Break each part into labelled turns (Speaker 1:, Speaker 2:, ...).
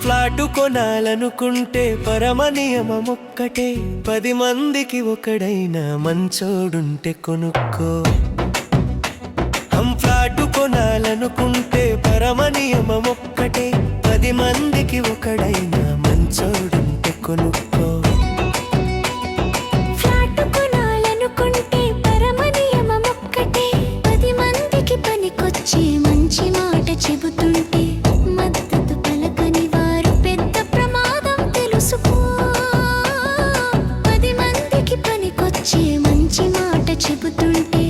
Speaker 1: Flat కొనాలనుకుంటే పరమ నియమమొక్కటే, 10 మందికి ఒకడైనా మంచోడుంటే కొనుక్కో. ఫ్లాటు కొనాలనుకుంటే పరమ నియమమొక్కటే, 10 మందికి ఒకడైనా మంచోడుంటే కొనుక్కో.
Speaker 2: ఫ్లాటు కొనాలనుకుంటే పరమ నియమమొక్కటే, 10 మందికి పనికొచ్చే మంచి మాట చెబుతుంటే మద్దతు పలకని వారు పెద్ద ప్రమాదం తెలుసుకో. 10 మందికి పనికొచ్చే మంచి మాట చెబుతుంటే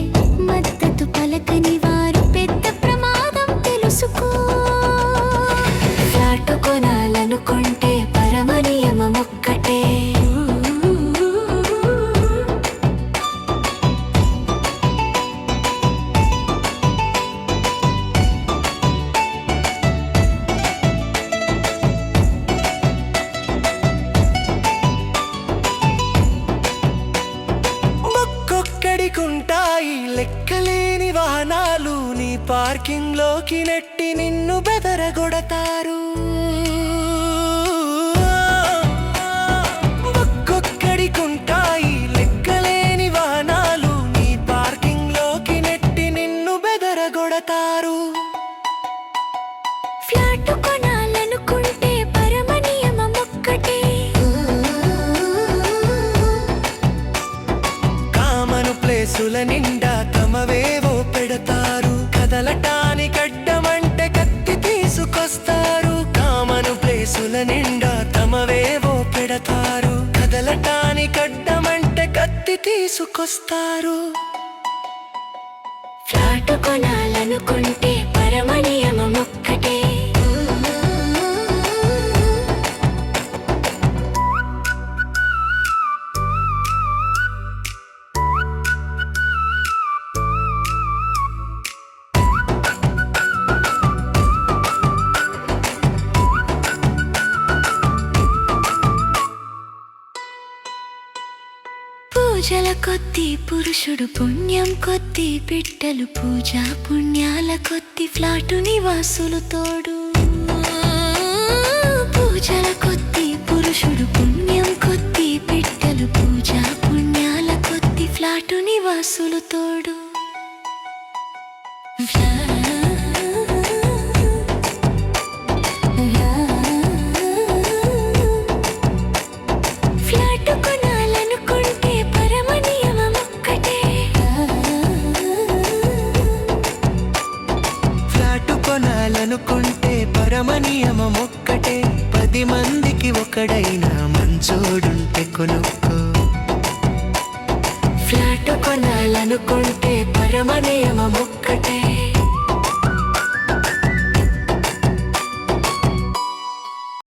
Speaker 2: మద్దతు పలకని వారు పెద్ద ప్రమాదం తెలుసుకో. ఫ్లాటు కొనాలనుకుంటే పరమ నియమమొక్కటే.
Speaker 1: ఒక్కొక్కడికుంటాయి లెక్కలేని వాహనాలు, నీ పార్కింగ్ లోకి నెట్టి నిన్ను బెదరగొడతారు. ఒక్కొక్కడికుంటాయి లెక్కలేని వాహనాలు, నీ పార్కింగ్ లోకి నెట్టి నిన్ను బెదరగొడతారు.
Speaker 2: ఫ్లాటు కొనాలనుకుంటే పరమ నియమమొక్కటే.
Speaker 1: కామను ప్లేసుల నిండా తమవేవో పెడతారు, కదలటానికడ్డమంటే కత్తి తీసుకొస్తారు. కామను ప్లేసుల నిండా తమవేవో పెడతారు, కదలటానికడ్డమంటే కత్తి తీసుకొస్తారు.
Speaker 2: ఫ్లాటు కొనాలనుకుంటే పరమ నియమమొక్కటే. పూజల కొద్ది పురుషుడు, పుణ్యం కొద్ది బిడ్డలు, పూజా పుణ్యాల కొద్ది ఫ్లాటు నివాసులు తోడు. పూజల కొద్ది పురుషుడు, పుణ్యం కొద్ది బిడ్డలు, పూజా పుణ్యాల కొద్ది ఫ్లాటు నివాసులు తోడు. ఫ్లాటు కొనాలనుకుంటే పరమ నియమమొక్కటే.
Speaker 1: ఫ్లాటు కొనాలనుకుంటే పరమ నియమమొక్కటే, 10 మందికి ఒకడైనా మంచోడుంటే కొనుక్కో.
Speaker 2: ఫ్లాటు కొనాలనుకుంటే పరమ నియమమొక్కటే.